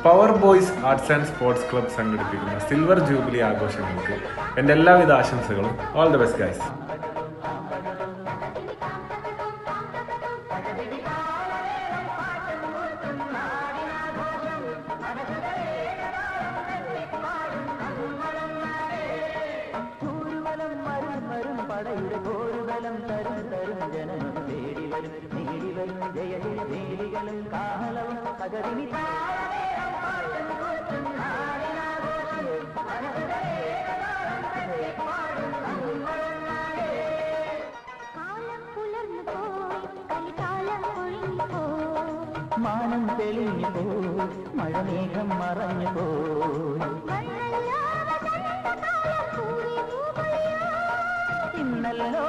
Power boys arts and sports club സംഘടിപ്പിക്കുന്ന silver jubilee ആഘോഷങ്ങൾക്ക് എൻ്റെ എല്ലാവിധ ആശംസകളും. All the best guys. മാനം തെളിഞ്ഞു പോ, മഴമേഘം മറഞ്ഞു പോ, ഇന്നല്ലോ